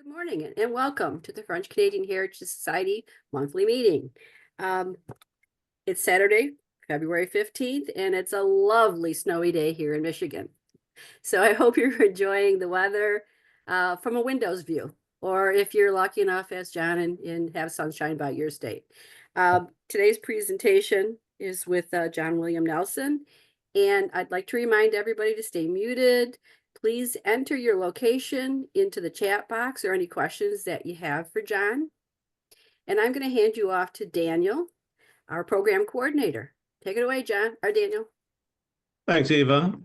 Good morning and welcome to the French Canadian Heritage Society monthly meeting. Um, it's Saturday, February 15th, and it's a lovely snowy day here in Michigan. So I hope you're enjoying the weather from a windows view, or if you're lucky enough, as John, and have sunshine by your state. Today's presentation is with John William Nelson, and I'd like to remind everybody to stay muted. Please enter your location into the chat box or any questions that you have for John. And I'm going to hand you off to Daniel, our program coordinator. Take it away, John, or Daniel. Thanks, Eva.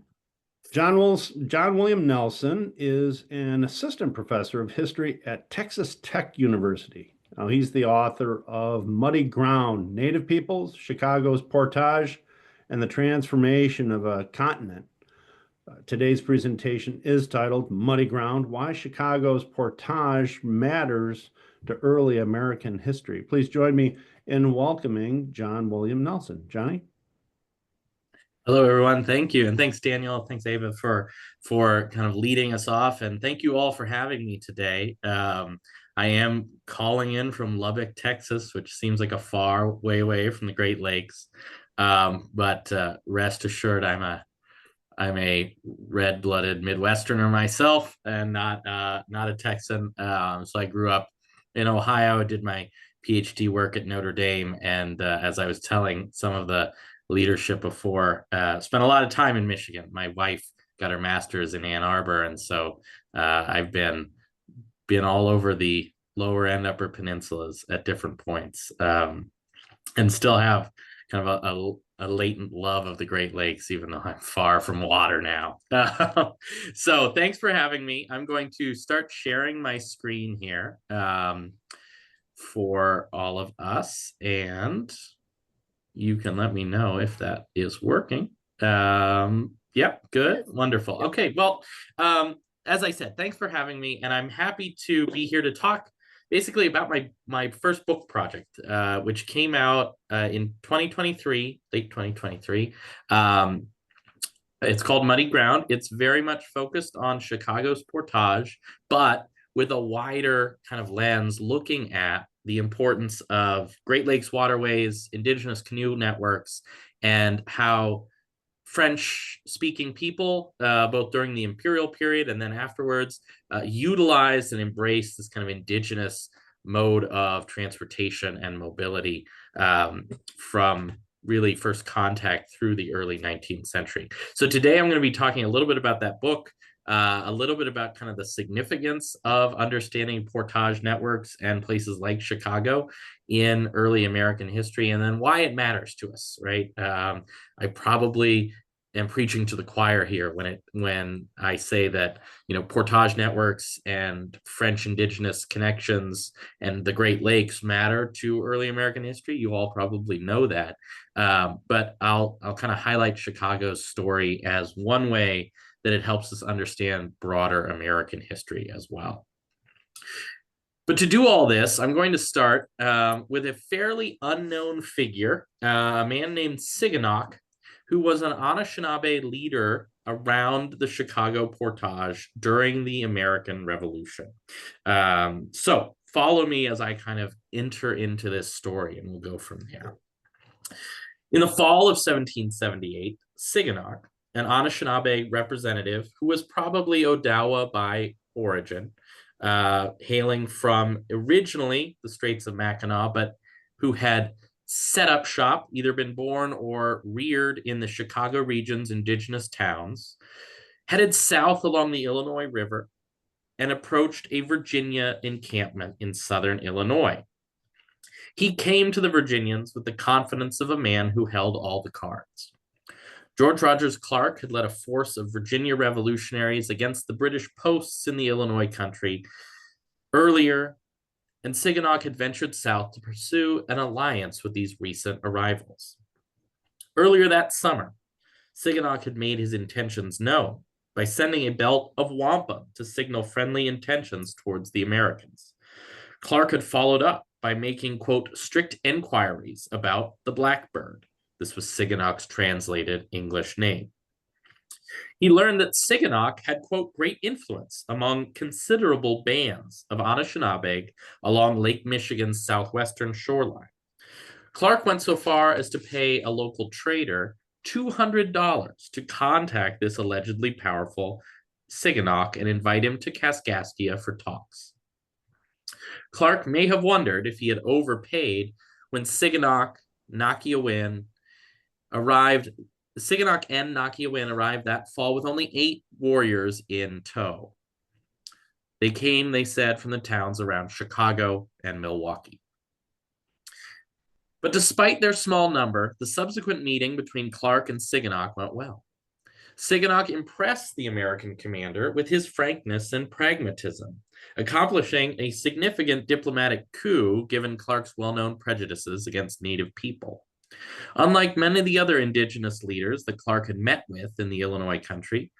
John William Nelson is an assistant professor of history at Texas Tech University. Now, he's the author of Muddy Ground, Native Peoples, Chicago's Portage, and the Transformation of a Continent. Today's presentation is titled Muddy Ground, Why Chicago's Portage Matters to Early American History. Please join me in welcoming John William Nelson. Johnny? Hello, everyone. Thank you. And thanks, Daniel. Thanks, Ava, for kind of leading us off. And thank you all for having me today. I am calling in from Lubbock, Texas, which seems like a far way away from the Great Lakes. But rest assured, I'm a red-blooded Midwesterner myself and not a Texan. So I grew up in Ohio, did my PhD work at Notre Dame. And as I was telling some of the leadership before, spent a lot of time in Michigan. My wife got her master's in Ann Arbor, and so I've been all over the lower and upper peninsulas at different points, and still have kind of a latent love of the Great Lakes, even though I'm far from water now. So thanks for having me. I'm going to start sharing my screen here for all of us, and you can let me know if that is working. Yep, good, wonderful. Okay, well, as I said, thanks for having me, and I'm happy to be here to talk basically about my first book project, which came out in 2023, late 2023. It's called Muddy Ground. It's very much focused on Chicago's Portage, but with a wider kind of lens looking at the importance of Great Lakes waterways, indigenous canoe networks, and how French-speaking people, both during the imperial period and then afterwards, utilized and embraced this kind of indigenous mode of transportation and mobility from really first contact through the early 19th century. So today I'm going to be talking a little bit about that book, a little bit about kind of the significance of understanding portage networks and places like Chicago in early American history, and then why it matters to us, right? I probably am preaching to the choir here when I say that, portage networks and French indigenous connections and the Great Lakes matter to early American history. You all probably know that, but I'll kind of highlight Chicago's story as one way that it helps us understand broader American history as well. But to do all this, I'm going to start with a fairly unknown figure, a man named Siganok, who was an Anishinaabe leader around the Chicago Portage during the American Revolution. So follow me as I kind of enter into this story, and we'll go from there. In the fall of 1778, Siganok, an Anishinaabe representative who was probably Odawa by origin, hailing from originally the Straits of Mackinac, but who had set up shop, either been born or reared in the Chicago region's indigenous towns, headed south along the Illinois River and approached a Virginia encampment in southern Illinois. He came to the Virginians with the confidence of a man who held all the cards. George Rogers Clark had led a force of Virginia revolutionaries against the British posts in the Illinois country earlier, and Siganok had ventured south to pursue an alliance with these recent arrivals. Earlier that summer, Siganok had made his intentions known by sending a belt of wampum to signal friendly intentions towards the Americans. Clark had followed up by making, quote, strict inquiries about the Blackbird. This was Siganok's translated English name. He learned that Siganak had, quote, great influence among considerable bands of Anishinaabe along Lake Michigan's southwestern shoreline. Clark went so far as to pay a local trader $200 to contact this allegedly powerful Siganak and invite him to Kaskaskia for talks. Clark may have wondered if he had overpaid when Siganak and Nakiawin arrived that fall with only 8 warriors in tow. They came, they said, from the towns around Chicago and Milwaukee. But despite their small number, the subsequent meeting between Clark and Siganak went well. Siganak impressed the American commander with his frankness and pragmatism, accomplishing a significant diplomatic coup given Clark's well-known prejudices against Native people. Unlike many of the other indigenous leaders that Clark had met with in the Illinois country,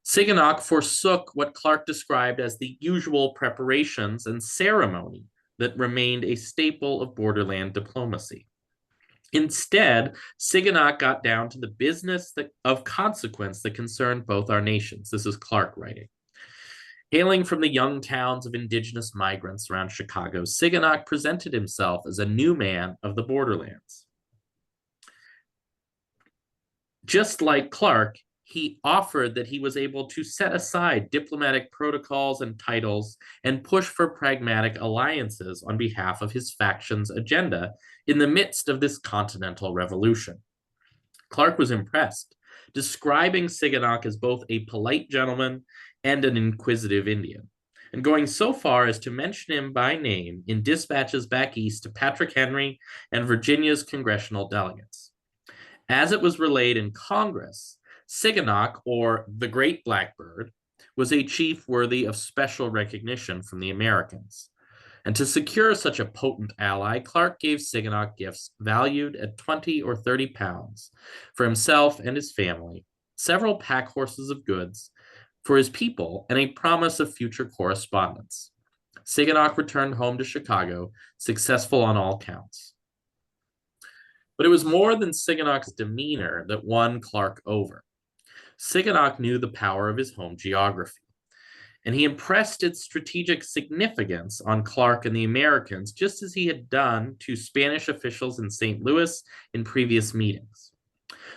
Siganak forsook what Clark described as the usual preparations and ceremony that remained a staple of borderland diplomacy. Instead, Siganak got down to the business of consequence that concerned both our nations. This is Clark writing. Hailing from the young towns of indigenous migrants around Chicago, Siganak presented himself as a new man of the borderlands. Just like Clark, he offered that he was able to set aside diplomatic protocols and titles and push for pragmatic alliances on behalf of his faction's agenda in the midst of this continental revolution. Clark was impressed, describing Siganak as both a polite gentleman and an inquisitive Indian, and going so far as to mention him by name in dispatches back east to Patrick Henry and Virginia's congressional delegates. As it was relayed in Congress, Siganak, or the Great Blackbird, was a chief worthy of special recognition from the Americans. And to secure such a potent ally, Clark gave Siganak gifts valued at 20 or 30 pounds for himself and his family, several pack horses of goods for his people, and a promise of future correspondence. Siganak returned home to Chicago, successful on all counts. But it was more than Siganak's demeanor that won Clark over. Siganak knew the power of his home geography, and he impressed its strategic significance on Clark and the Americans, just as he had done to Spanish officials in St. Louis in previous meetings.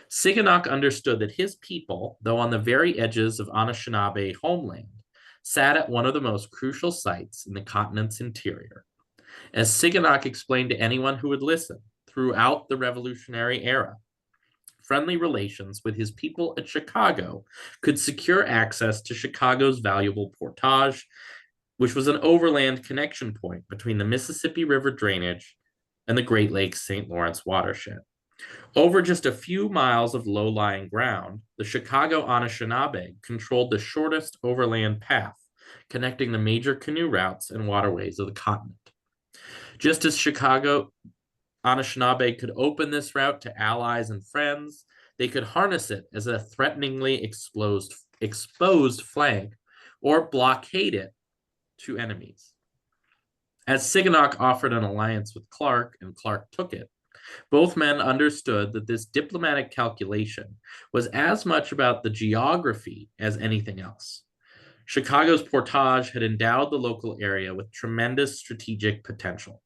Siganak understood that his people, though on the very edges of Anishinaabe homeland, sat at one of the most crucial sites in the continent's interior. As Siganak explained to anyone who would listen, throughout the Revolutionary era, friendly relations with his people at Chicago could secure access to Chicago's valuable Portage, which was an overland connection point between the Mississippi River drainage and the Great Lakes St. Lawrence watershed. Over just a few miles of low-lying ground, the Chicago Anishinaabe controlled the shortest overland path connecting the major canoe routes and waterways of the continent. Just as Chicago Anishinaabe could open this route to allies and friends, they could harness it as a threateningly exposed flank or blockade it to enemies. As Siganak offered an alliance with Clark and Clark took it, both men understood that this diplomatic calculation was as much about the geography as anything else. Chicago's Portage had endowed the local area with tremendous strategic potential.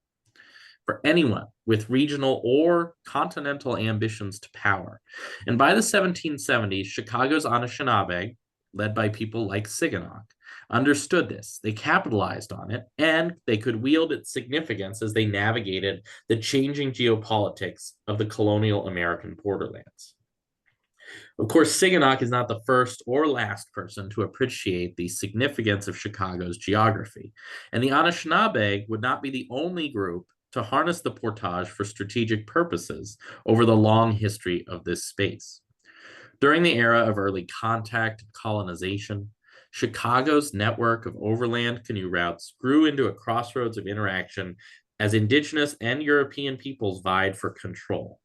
For anyone with regional or continental ambitions to power. And by the 1770s, Chicago's Anishinaabe, led by people like Siganak, understood this. They capitalized on it, and they could wield its significance as they navigated the changing geopolitics of the colonial American borderlands. Of course, Siganak is not the first or last person to appreciate the significance of Chicago's geography, and the Anishinaabe would not be the only group to harness the Portage for strategic purposes over the long history of this space. During the era of early contact and colonization, Chicago's network of overland canoe routes grew into a crossroads of interaction as indigenous and European peoples vied for control.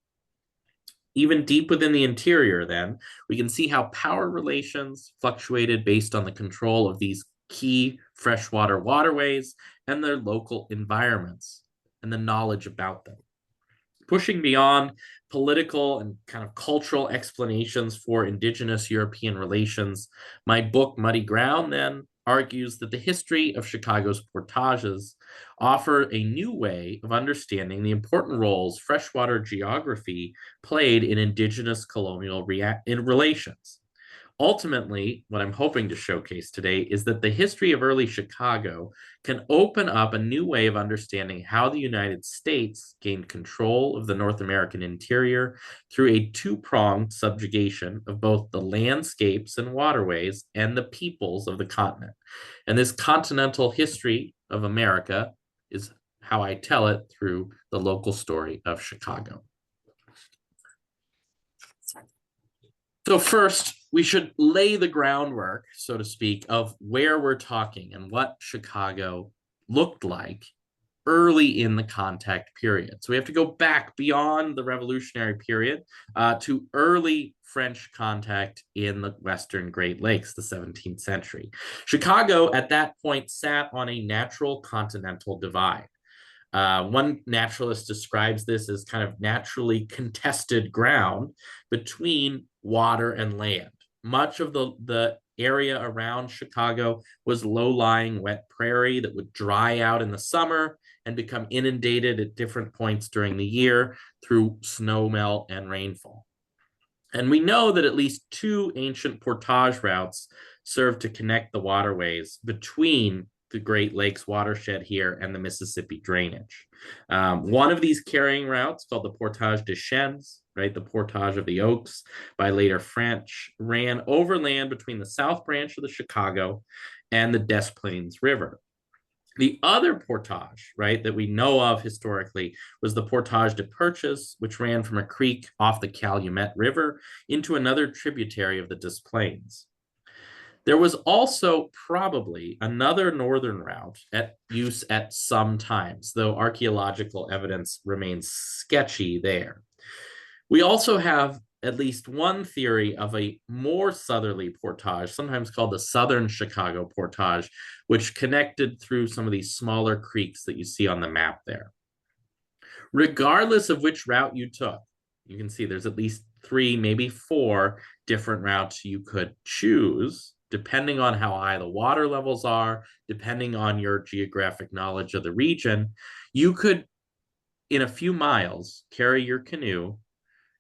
Even deep within the interior, then, we can see how power relations fluctuated based on the control of these key freshwater waterways and their local environments and the knowledge about them. Pushing beyond political and kind of cultural explanations for indigenous European relations, my book, Muddy Ground, then argues that the history of Chicago's portages offer a new way of understanding the important roles freshwater geography played in indigenous colonial relations. Ultimately, what I'm hoping to showcase today is that the history of early Chicago can open up a new way of understanding how the United States gained control of the North American interior through a two-pronged subjugation of both the landscapes and waterways and the peoples of the continent. And this continental history of America is how I tell it through the local story of Chicago. So first, we should lay the groundwork, so to speak, of where we're talking and what Chicago looked like early in the contact period. So we have to go back beyond the Revolutionary period to early French contact in the Western Great Lakes, the 17th century. Chicago at that point sat on a natural continental divide. One naturalist describes this as kind of naturally contested ground between water and land. Much of the area around Chicago was low-lying wet prairie that would dry out in the summer and become inundated at different points during the year through snowmelt and rainfall. And we know that at least two ancient portage routes served to connect the waterways between the Great Lakes watershed here and the Mississippi drainage. One of these carrying routes, called the Portage des Chênes, right, the Portage of the Oaks, by later French, ran overland between the South Branch of the Chicago and the Des Plaines River. The other portage, right, that we know of historically was the Portage de Purchase, which ran from a creek off the Calumet River into another tributary of the Des Plaines. There was also probably another northern route at use at some times, though archaeological evidence remains sketchy there. We also have at least one theory of a more southerly portage, sometimes called the Southern Chicago Portage, which connected through some of these smaller creeks that you see on the map there. Regardless of which route you took, you can see there's at least 3, maybe 4 different routes you could choose, depending on how high the water levels are, depending on your geographic knowledge of the region. You could, in a few miles, carry your canoe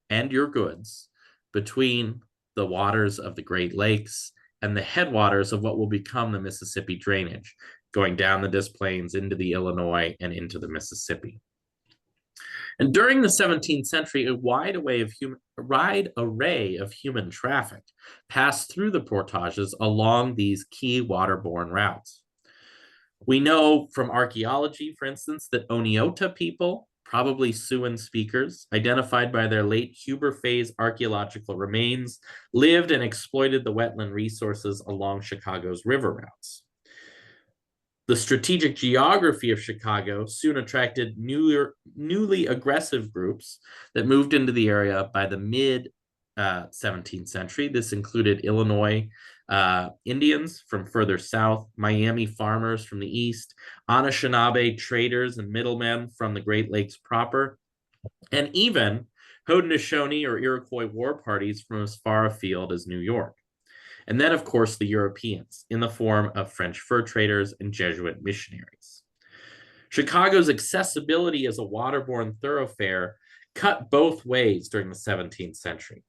and your goods between the waters of the Great Lakes and the headwaters of what will become the Mississippi drainage, going down the Des Plaines into the Illinois and into the Mississippi. And during the 17th century, a wide array of human traffic passed through the portages along these key waterborne routes. We know from archaeology, for instance, that Oneota people, probably Siouan speakers, identified by their late Huber phase archaeological remains, lived and exploited the wetland resources along Chicago's river routes. The strategic geography of Chicago soon attracted newly aggressive groups that moved into the area by the mid-17th century. This included Illinois Indians from further south, Miami farmers from the east, Anishinaabe traders and middlemen from the Great Lakes proper, and even Haudenosaunee or Iroquois war parties from as far afield as New York. And then, of course, the Europeans in the form of French fur traders and Jesuit missionaries. Chicago's accessibility as a waterborne thoroughfare cut both ways during the 17th century.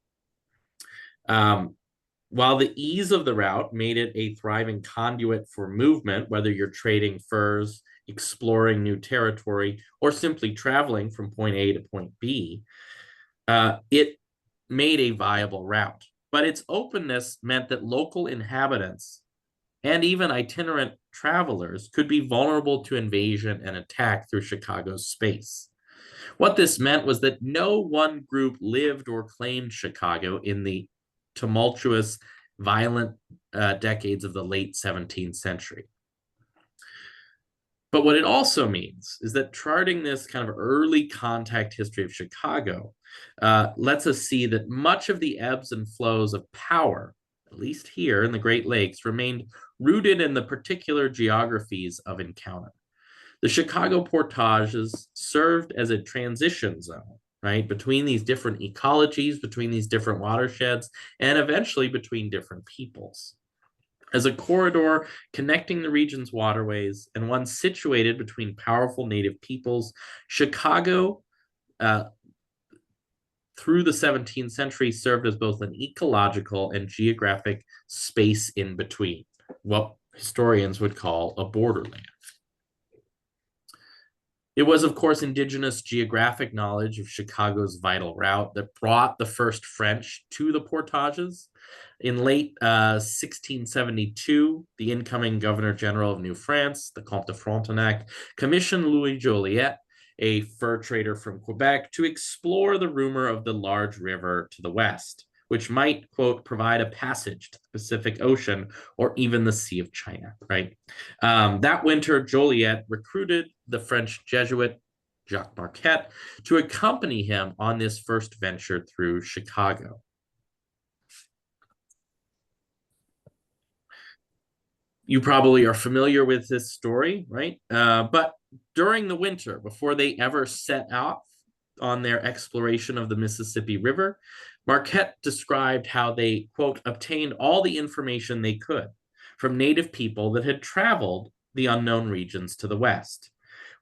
While the ease of the route made it a thriving conduit for movement, whether you're trading furs, exploring new territory, or simply traveling from point A to point B, it made a viable route. But its openness meant that local inhabitants and even itinerant travelers could be vulnerable to invasion and attack through Chicago's space. What this meant was that no one group lived or claimed Chicago in the tumultuous, violent decades of the late 17th century. But what it also means is that charting this kind of early contact history of Chicago lets us see that much of the ebbs and flows of power, at least here in the Great Lakes, remained rooted in the particular geographies of encounter. The Chicago portages served as a transition zone right? Between these different ecologies, between these different watersheds, and eventually between different peoples. As a corridor connecting the region's waterways and one situated between powerful native peoples, Chicago, through the 17th century, served as both an ecological and geographic space in between, what historians would call a borderland. It was, of course, indigenous geographic knowledge of Chicago's vital route that brought the first French to the Portages. In late 1672, the incoming Governor General of New France, the Comte de Frontenac, commissioned Louis Joliet, a fur trader from Quebec, to explore the rumor of the large river to the west, which might, quote, provide a passage to the Pacific Ocean or even the Sea of China, right? That winter, Joliet recruited the French Jesuit Jacques Marquette to accompany him on this first venture through Chicago. You probably are familiar with this story, right? But during the winter, before they ever set off on their exploration of the Mississippi River, Marquette described how they, quote, obtained all the information they could from native people that had traveled the unknown regions to the west.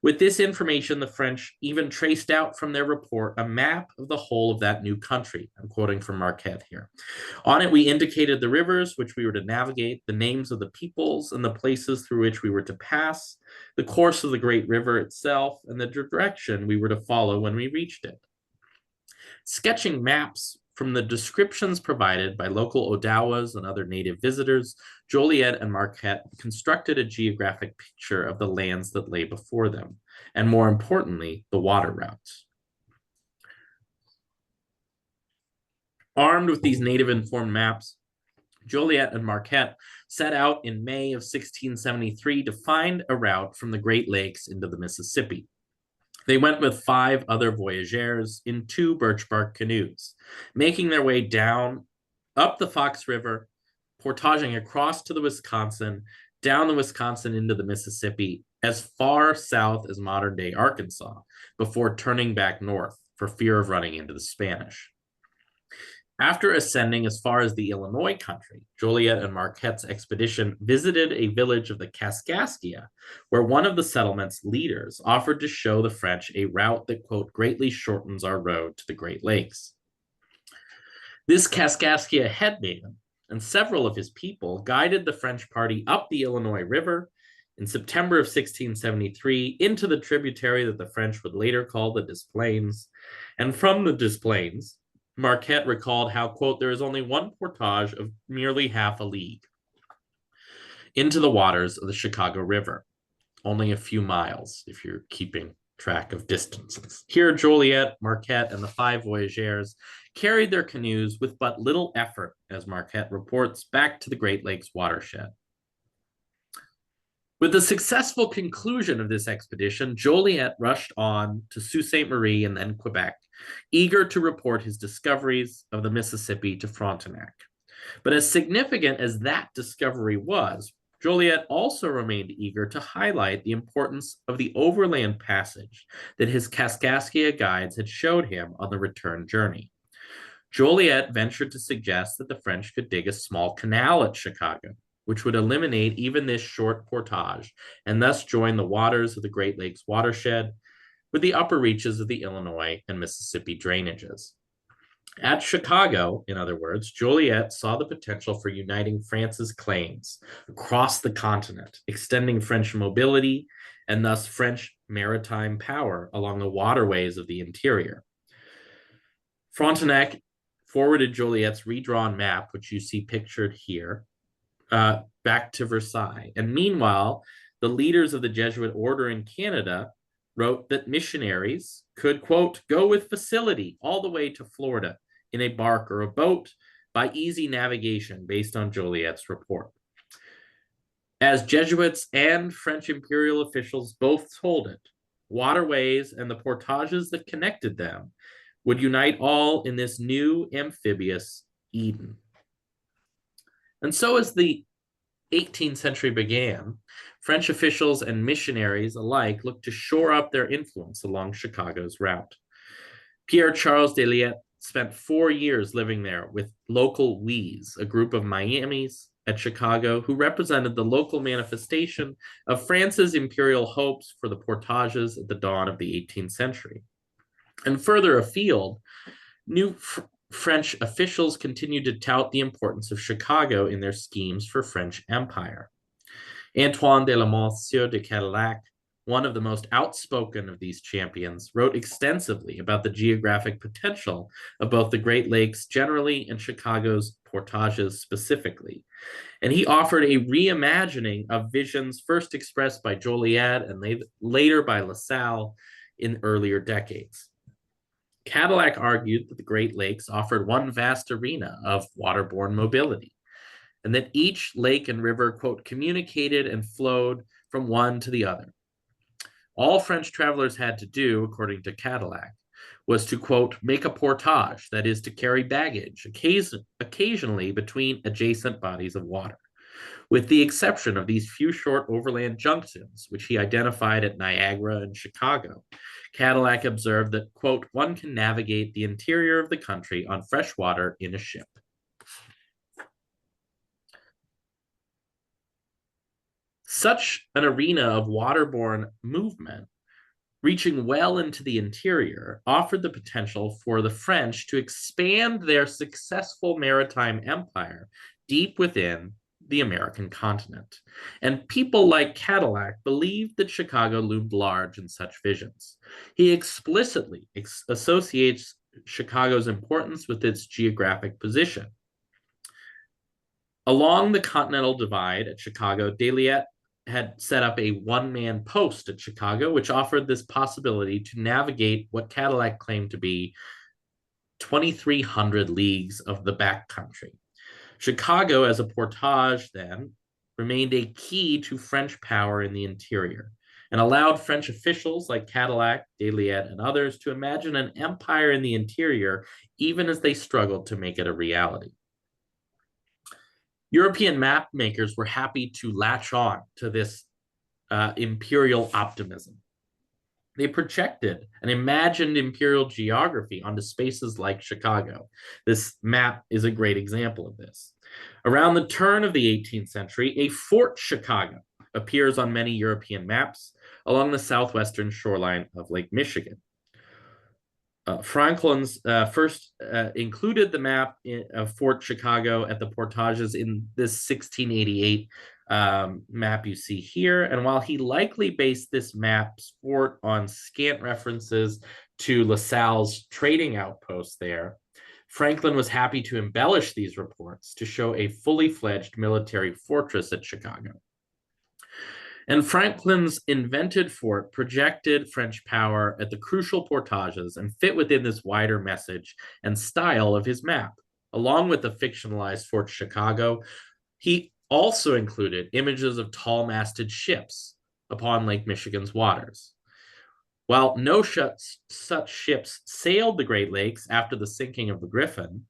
With this information, the French even traced out from their report a map of the whole of that new country. I'm quoting from Marquette here. On it, we indicated the rivers which we were to navigate, the names of the peoples and the places through which we were to pass, the course of the great river itself, and the direction we were to follow when we reached it. Sketching maps from the descriptions provided by local Odawas and other native visitors, Joliet and Marquette constructed a geographic picture of the lands that lay before them, and more importantly, the water routes. Armed with these native-informed maps, Joliet and Marquette set out in May of 1673 to find a route from the Great Lakes into the Mississippi. They went with 5 other voyageurs in 2 birch bark canoes, making their way down, up the Fox River, portaging across to the Wisconsin, down the Wisconsin into the Mississippi, as far south as modern-day Arkansas, before turning back north for fear of running into the Spanish. After ascending as far as the Illinois country, Joliet and Marquette's expedition visited a village of the Kaskaskia, where one of the settlement's leaders offered to show the French a route that, quote, greatly shortens our road to the Great Lakes. This Kaskaskia headman and several of his people guided the French party up the Illinois River in September of 1673 into the tributary that the French would later call the Des Plaines, and from the Des Plaines, Marquette recalled how, quote, there is only one portage of merely half a league into the waters of the Chicago River, only a few miles if you're keeping track of distances. Here, Joliet, Marquette, and the 5 voyageurs carried their canoes with but little effort, as Marquette reports, back to the Great Lakes watershed. With the successful conclusion of this expedition, Joliet rushed on to Sault Ste. Marie and then Quebec, eager to report his discoveries of the Mississippi to Frontenac. But as significant as that discovery was, Joliet also remained eager to highlight the importance of the overland passage that his Kaskaskia guides had showed him on the return journey. Joliet ventured to suggest that the French could dig a small canal at Chicago, which would eliminate even this short portage and thus join the waters of the Great Lakes watershed with the upper reaches of the Illinois and Mississippi drainages. At Chicago, in other words, Joliet saw the potential for uniting France's claims across the continent, extending French mobility and thus French maritime power along the waterways of the interior. Frontenac forwarded Joliet's redrawn map, which you see pictured here, back to Versailles. And meanwhile, the leaders of the Jesuit order in Canada wrote that missionaries could, quote, go with facility all the way to Florida in a bark or a boat by easy navigation based on Joliet's report. As Jesuits and French imperial officials both told it, waterways and the portages that connected them would unite all in this new amphibious Eden. And so as the 18th century began, French officials and missionaries alike looked to shore up their influence along Chicago's route. Pierre-Charles de Liette spent 4 years living there with local Wees, a group of Miamis at Chicago who represented the local manifestation of France's imperial hopes for the Portages at the dawn of the 18th century. And further afield, new French officials continued to tout the importance of Chicago in their schemes for French empire. Antoine de la Mothe Sieur de Cadillac, one of the most outspoken of these champions, wrote extensively about the geographic potential of both the Great Lakes generally and Chicago's Portages specifically. And he offered a reimagining of visions first expressed by Joliet and later by LaSalle in earlier decades. Cadillac argued that the Great Lakes offered one vast arena of waterborne mobility, and that each lake and river, quote, communicated and flowed from one to the other. All French travelers had to do, according to Cadillac, was to, quote, make a portage, that is to carry baggage, occasionally between adjacent bodies of water. With the exception of these few short overland junctions, which he identified at Niagara and Chicago, Cadillac observed that, quote, one can navigate the interior of the country on fresh water in a ship. Such an arena of waterborne movement, reaching well into the interior, offered the potential for the French to expand their successful maritime empire deep within the American continent. And people like Cadillac believed that Chicago loomed large in such visions. He explicitly associates Chicago's importance with its geographic position. Along the Continental Divide at Chicago, de Liette had set up a one-man post at Chicago, which offered this possibility to navigate what Cadillac claimed to be 2,300 leagues of the backcountry. Chicago, as a portage then, remained a key to French power in the interior and allowed French officials like Cadillac, de Liette, and others to imagine an empire in the interior, even as they struggled to make it a reality. European map makers were happy to latch on to this imperial optimism. They projected an imagined imperial geography onto spaces like Chicago. This map is a great example of this. Around the turn of the 18th century, a Fort Chicago appears on many European maps along the southwestern shoreline of Lake Michigan. Franklin's first included the map of Fort Chicago at the Portages in this 1688 map you see here. And while he likely based this map's fort on scant references to LaSalle's trading outpost there, Franklin was happy to embellish these reports to show a fully fledged military fortress at Chicago. And Franklin's invented fort projected French power at the crucial portages and fit within this wider message and style of his map. Along with the fictionalized Fort Chicago, he also included images of tall-masted ships upon Lake Michigan's waters. While no such ships sailed the Great Lakes after the sinking of the Griffin,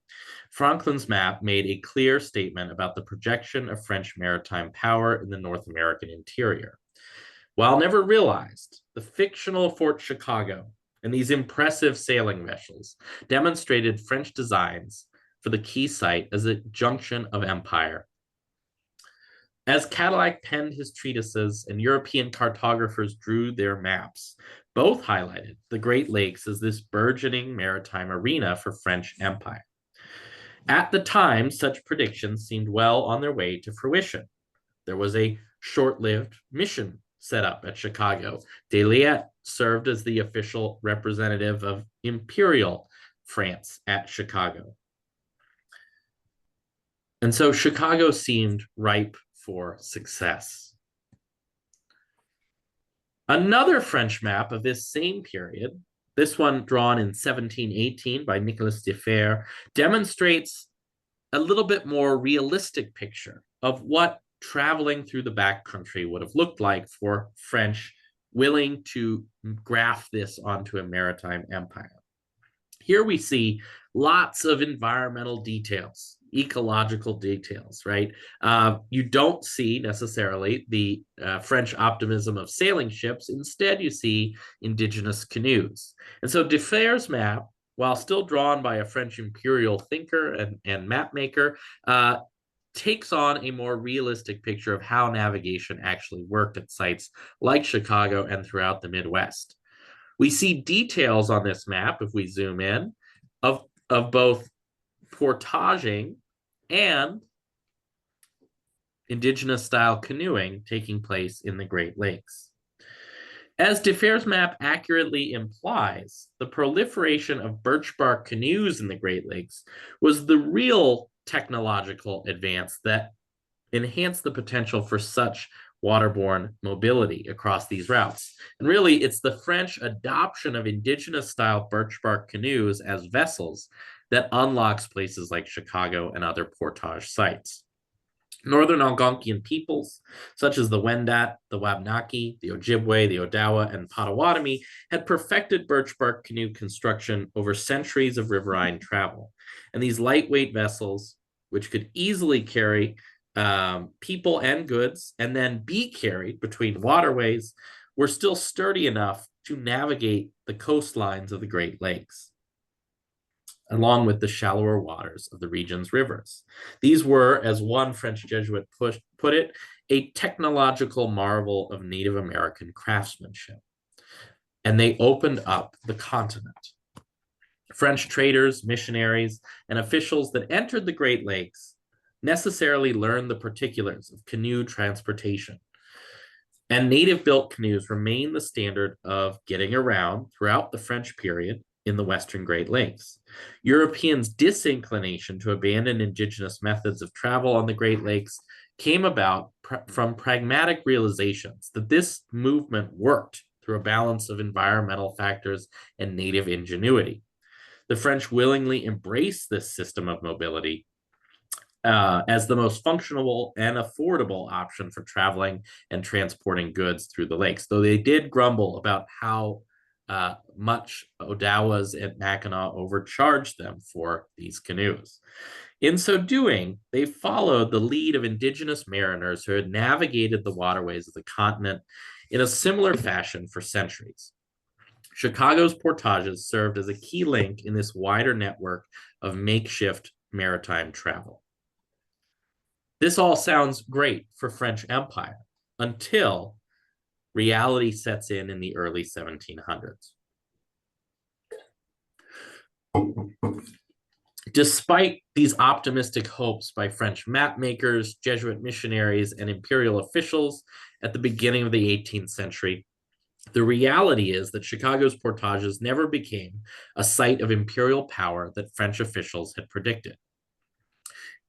Franklin's map made a clear statement about the projection of French maritime power in the North American interior. While never realized, the fictional Fort Chicago and these impressive sailing vessels demonstrated French designs for the key site as a junction of empire. As Cadillac penned his treatises and European cartographers drew their maps, both highlighted the Great Lakes as this burgeoning maritime arena for French empire. At the time, such predictions seemed well on their way to fruition. There was a short-lived mission set up at Chicago. De Liette served as the official representative of Imperial France at Chicago. And so Chicago seemed ripe for success. Another French map of this same period, this one drawn in 1718 by Nicolas de Fer, demonstrates a little bit more realistic picture of what traveling through the backcountry would have looked like for French willing to graft this onto a maritime empire. Here we see lots of environmental details, ecological details, right? You don't see necessarily the French optimism of sailing ships. Instead, you see indigenous canoes. And so de Fer's map while still drawn by a French imperial thinker and map maker, takes on a more realistic picture of how navigation actually worked at sites like Chicago and throughout the Midwest. We see details on this map, if we zoom in, of both portaging and indigenous style canoeing taking place in the Great Lakes. As Defer's map accurately implies, the proliferation of birch bark canoes in the Great Lakes was the real technological advance that enhanced the potential for such waterborne mobility across these routes. And really, it's the French adoption of indigenous style birch bark canoes as vessels that unlocks places like Chicago and other portage sites. Northern Algonquian peoples, such as the Wendat, the Wabanaki, the Ojibwe, the Odawa, and Potawatomi, had perfected birch bark canoe construction over centuries of riverine travel. And these lightweight vessels, which could easily carry people and goods and then be carried between waterways, were still sturdy enough to navigate the coastlines of the Great Lakes, along with the shallower waters of the region's rivers. These were, as one French Jesuit put it, a technological marvel of Native American craftsmanship. And they opened up the continent. French traders, missionaries, and officials that entered the Great Lakes necessarily learned the particulars of canoe transportation. And native-built canoes remain the standard of getting around throughout the French period in the Western Great Lakes. Europeans' disinclination to abandon indigenous methods of travel on the Great Lakes came about from pragmatic realizations that this movement worked through a balance of environmental factors and native ingenuity. The French willingly embraced this system of mobility as the most functional and affordable option for traveling and transporting goods through the lakes, though they did grumble about how much Odawas and Mackinac overcharged them for these canoes. In so doing, they followed the lead of indigenous mariners who had navigated the waterways of the continent in a similar fashion for centuries. Chicago's portages served as a key link in this wider network of makeshift maritime travel. This all sounds great for French Empire until reality sets in the early 1700s. Despite these optimistic hopes by French mapmakers, Jesuit missionaries, and imperial officials at the beginning of the 18th century, the reality is that Chicago's portages never became a site of imperial power that French officials had predicted.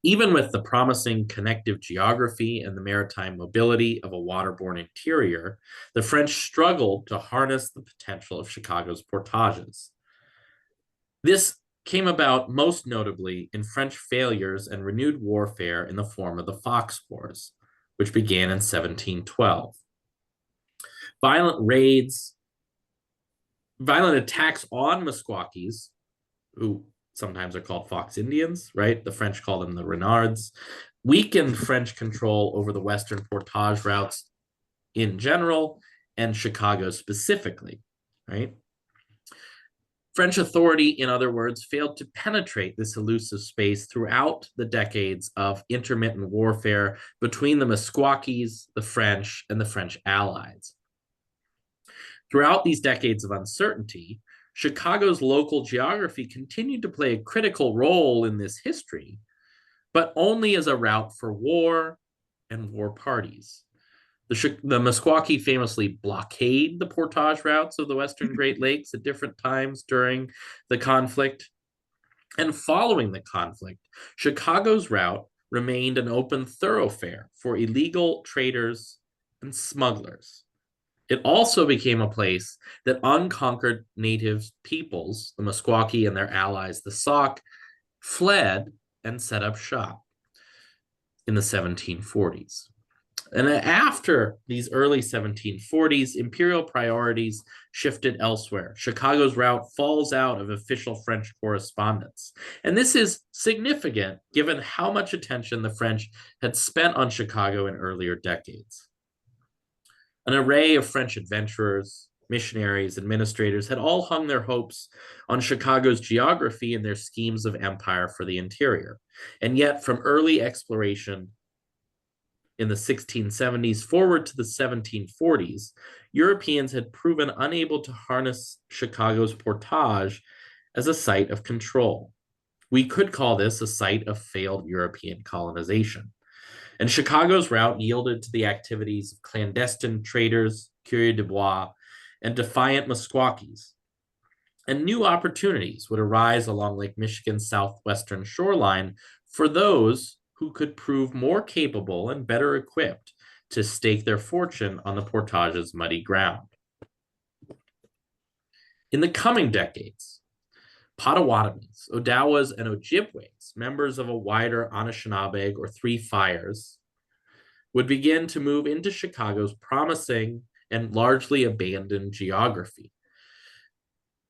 Even with the promising connective geography and the maritime mobility of a waterborne interior, the French struggled to harness the potential of Chicago's portages. This came about most notably in French failures and renewed warfare in the form of the Fox Wars, which began in 1712. Violent attacks on Meskwakis, who sometimes are called Fox Indians, right? The French call them the Renards, weakened French control over the Western portage routes in general and Chicago specifically, right? French authority, in other words, failed to penetrate this elusive space throughout the decades of intermittent warfare between the Meskwakis, the French, and the French allies. Throughout these decades of uncertainty, Chicago's local geography continued to play a critical role in this history, but only as a route for war and war parties. The Meskwaki famously blockade the portage routes of the Western Great Lakes at different times during the conflict. And following the conflict, Chicago's route remained an open thoroughfare for illegal traders and smugglers. It also became a place that unconquered native peoples, the Meskwaki and their allies, the Sauk, fled and set up shop in the 1740s. And after these early 1740s, imperial priorities shifted elsewhere. Chicago's route falls out of official French correspondence. And this is significant given how much attention the French had spent on Chicago in earlier decades. An array of French adventurers, missionaries, administrators had all hung their hopes on Chicago's geography and their schemes of empire for the interior. And yet, from early exploration in the 1670s forward to the 1740s, Europeans had proven unable to harness Chicago's Portage as a site of control. We could call this a site of failed European colonization. And Chicago's route yielded to the activities of clandestine traders, coureurs de bois, and defiant Meskwakis. And new opportunities would arise along Lake Michigan's southwestern shoreline for those who could prove more capable and better equipped to stake their fortune on the Portage's muddy ground. In the coming decades, Potawatomis, Odawas, and Ojibways, members of a wider Anishinaabe or Three Fires, would begin to move into Chicago's promising and largely abandoned geography.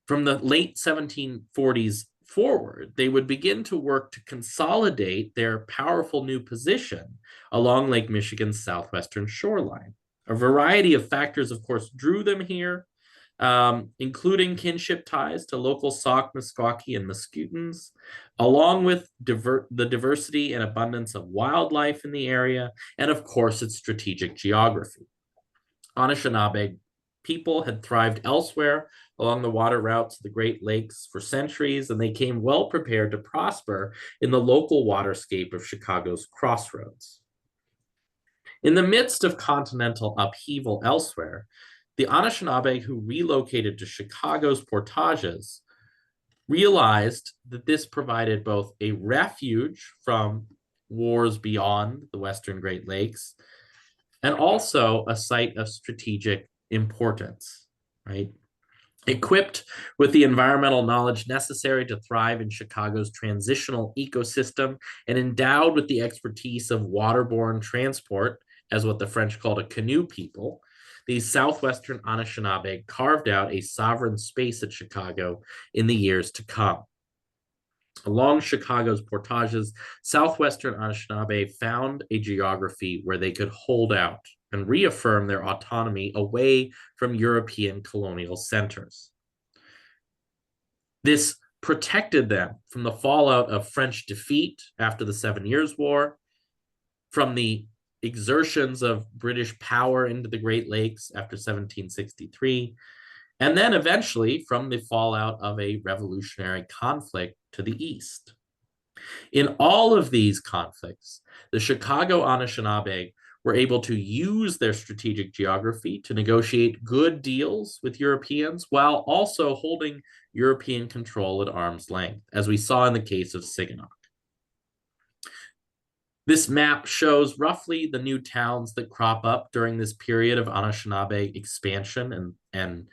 From the late 1740s forward, they would begin to work to consolidate their powerful new position along Lake Michigan's southwestern shoreline. A variety of factors, of course, drew them here, including kinship ties to local Sauk, Meskwaki, and Maskoutens, along with the diversity and abundance of wildlife in the area, and of course, its strategic geography. Anishinaabe people had thrived elsewhere along the water routes of the Great Lakes for centuries, and they came well prepared to prosper in the local waterscape of Chicago's crossroads. In the midst of continental upheaval elsewhere, the Anishinaabe who relocated to Chicago's portages realized that this provided both a refuge from wars beyond the Western Great Lakes and also a site of strategic importance, right? Equipped with the environmental knowledge necessary to thrive in Chicago's transitional ecosystem and endowed with the expertise of waterborne transport, as what the French called a canoe people, these southwestern Anishinaabe carved out a sovereign space at Chicago in the years to come. Along Chicago's portages, southwestern Anishinaabe found a geography where they could hold out and reaffirm their autonomy away from European colonial centers. This protected them from the fallout of French defeat after the 7 Years' War, from the exertions of British power into the Great Lakes after 1763, and then eventually from the fallout of a revolutionary conflict to the east. In all of these conflicts, the Chicago Anishinaabe were able to use their strategic geography to negotiate good deals with Europeans while also holding European control at arm's length, as we saw in the case of Siganok. This map shows roughly the new towns that crop up during this period of Anishinaabe expansion and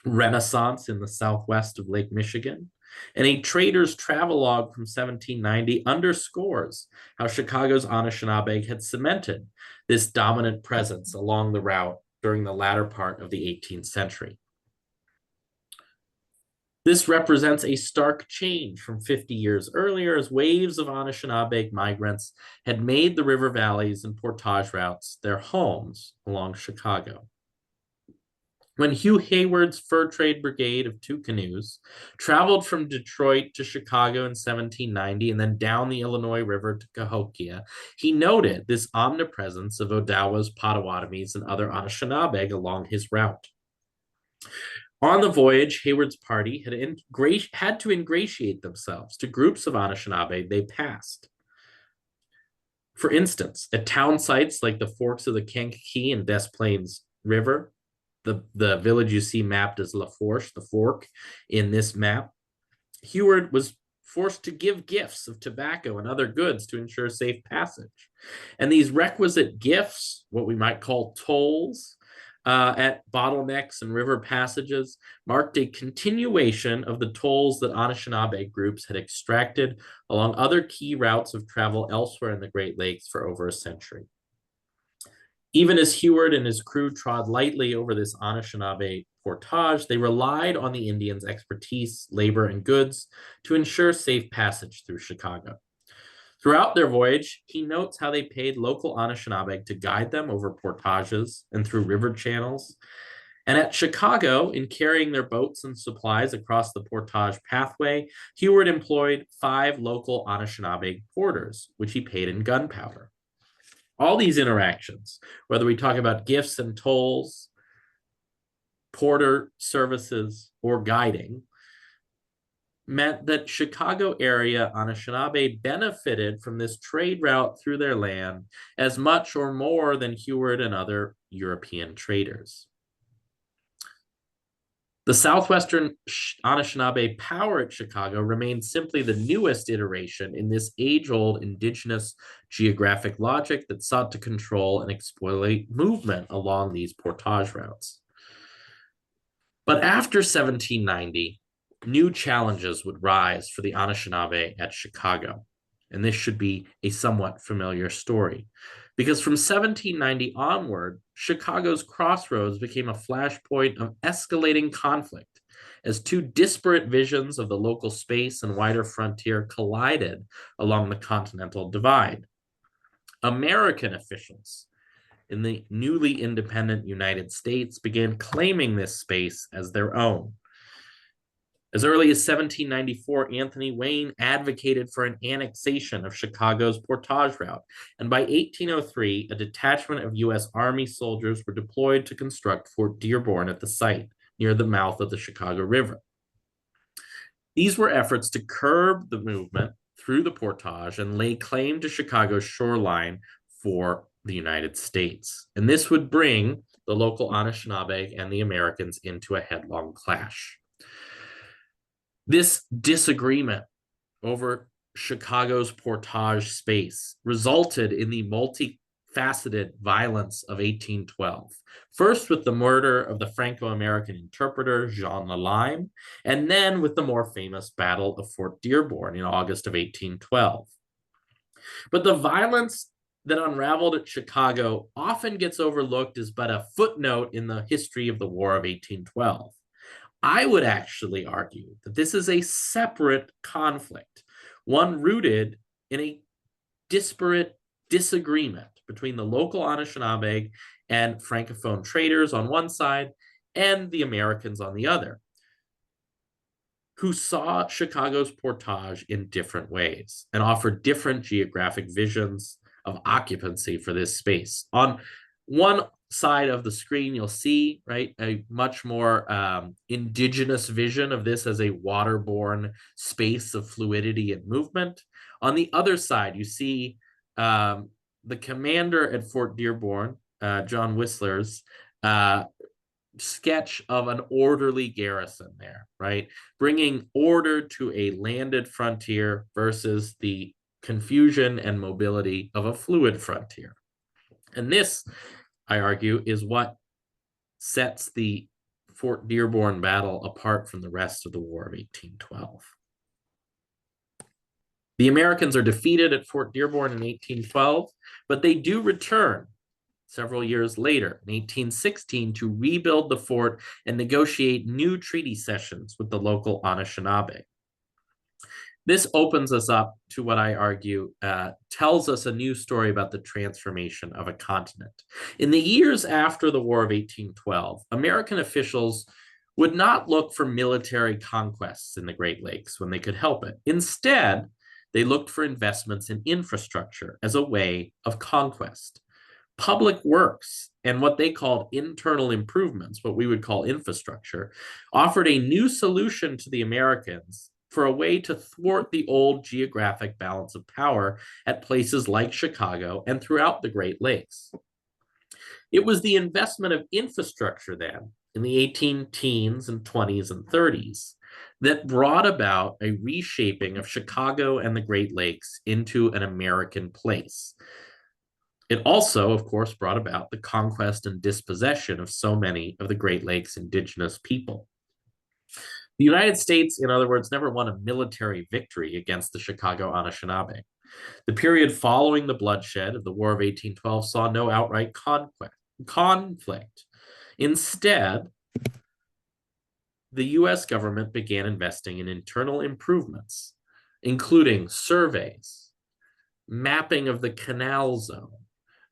renaissance in the southwest of Lake Michigan. And a trader's travelogue from 1790 underscores how Chicago's Anishinaabe had cemented this dominant presence along the route during the latter part of the 18th century. This represents a stark change from 50 years earlier, as waves of Anishinaabe migrants had made the river valleys and portage routes their homes along Chicago. When Hugh Hayward's fur trade brigade of 2 canoes traveled from Detroit to Chicago in 1790 and then down the Illinois River to Cahokia, he noted this omnipresence of Odawas, Potawatomis, and other Anishinaabe along his route. On the voyage, Hayward's party had to ingratiate themselves to groups of Anishinaabe they passed. For instance, at town sites like the forks of the Kankakee and Des Plaines River, the village you see mapped as La Fourche, the fork in this map, Hayward was forced to give gifts of tobacco and other goods to ensure safe passage. And these requisite gifts, what we might call tolls, at bottlenecks and river passages, marked a continuation of the tolls that Anishinaabe groups had extracted along other key routes of travel elsewhere in the Great Lakes for over a century. Even as Heward and his crew trod lightly over this Anishinaabe portage, they relied on the Indians' expertise, labor, and goods to ensure safe passage through Chicago. Throughout their voyage, he notes how they paid local Anishinaabe to guide them over portages and through river channels. And at Chicago, in carrying their boats and supplies across the Portage pathway, Heward employed 5 local Anishinaabe porters, which he paid in gunpowder. All these interactions, whether we talk about gifts and tolls, porter services, or guiding, meant that Chicago area Anishinaabe benefited from this trade route through their land as much or more than Heward and other European traders. The Southwestern Anishinaabe power at Chicago remains simply the newest iteration in this age-old indigenous geographic logic that sought to control and exploit movement along these portage routes. But after 1790, new challenges would rise for the Anishinaabe at Chicago. And this should be a somewhat familiar story, because from 1790 onward, Chicago's crossroads became a flashpoint of escalating conflict as 2 disparate visions of the local space and wider frontier collided along the Continental Divide. American officials in the newly independent United States began claiming this space as their own. As early as 1794, Anthony Wayne advocated for an annexation of Chicago's Portage route, and by 1803, a detachment of U.S. Army soldiers were deployed to construct Fort Dearborn at the site, near the mouth of the Chicago River. These were efforts to curb the movement through the Portage and lay claim to Chicago's shoreline for the United States. And this would bring the local Anishinaabe and the Americans into a headlong clash. This disagreement over Chicago's Portage space resulted in the multifaceted violence of 1812. First with the murder of the Franco-American interpreter Jean Lalime, and then with the more famous Battle of Fort Dearborn in August of 1812. But the violence that unraveled at Chicago often gets overlooked as but a footnote in the history of the War of 1812. I would actually argue that this is a separate conflict, one rooted in a disparate disagreement between the local Anishinaabe and Francophone traders on one side and the Americans on the other, who saw Chicago's Portage in different ways and offered different geographic visions of occupancy for this space. On one side of the screen, you'll see, right, a much more indigenous vision of this as a waterborne space of fluidity and movement. On the other side, you see the commander at Fort Dearborn, John Whistler's sketch of an orderly garrison there, right? Bringing order to a landed frontier versus the confusion and mobility of a fluid frontier. And this, I argue, is what sets the Fort Dearborn battle apart from the rest of the War of 1812. The Americans are defeated at Fort Dearborn in 1812, but they do return several years later, in 1816, to rebuild the fort and negotiate new treaty sessions with the local Anishinaabe. This opens us up to what I argue tells us a new story about the transformation of a continent. In the years after the War of 1812, American officials would not look for military conquests in the Great Lakes when they could help it. Instead, they looked for investments in infrastructure as a way of conquest. Public works and what they called internal improvements, what we would call infrastructure, offered a new solution to the Americans for a way to thwart the old geographic balance of power at places like Chicago and throughout the Great Lakes. It was the investment of infrastructure then, in the 18 teens and 20s and 30s, that brought about a reshaping of Chicago and the Great Lakes into an American place. It also, of course, brought about the conquest and dispossession of so many of the Great Lakes indigenous people. The United States, in other words, never won a military victory against the Chicago Anishinaabe. The period following the bloodshed of the War of 1812 saw no outright conflict. Instead, the US government began investing in internal improvements, including surveys, mapping of the canal zone,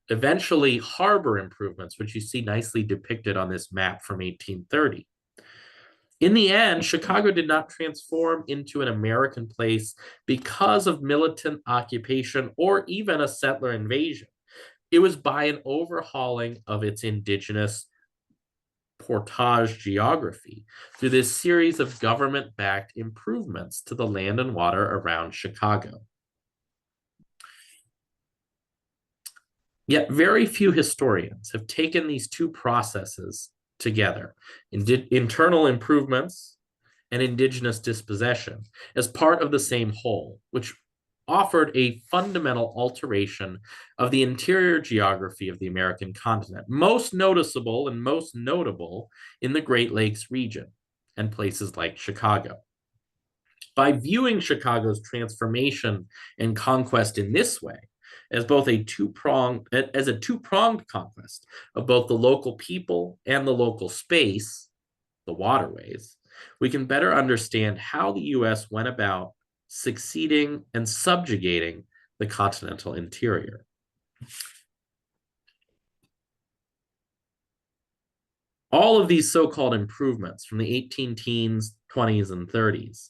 eventually harbor improvements, which you see nicely depicted on this map from 1830. In the end, Chicago did not transform into an American place because of militant occupation or even a settler invasion. It was by an overhauling of its indigenous portage geography through this series of government-backed improvements to the land and water around Chicago. Yet very few historians have taken these two processes together, internal improvements and indigenous dispossession, as part of the same whole, which offered a fundamental alteration of the interior geography of the American continent, most noticeable and most notable in the Great Lakes region and places like Chicago. By viewing Chicago's transformation and conquest in this way, as a two-pronged conquest of both the local people and the local space, the waterways, we can better understand how the US went about succeeding and subjugating the continental interior. All of these so-called improvements from the 18 teens, 20s, and 30s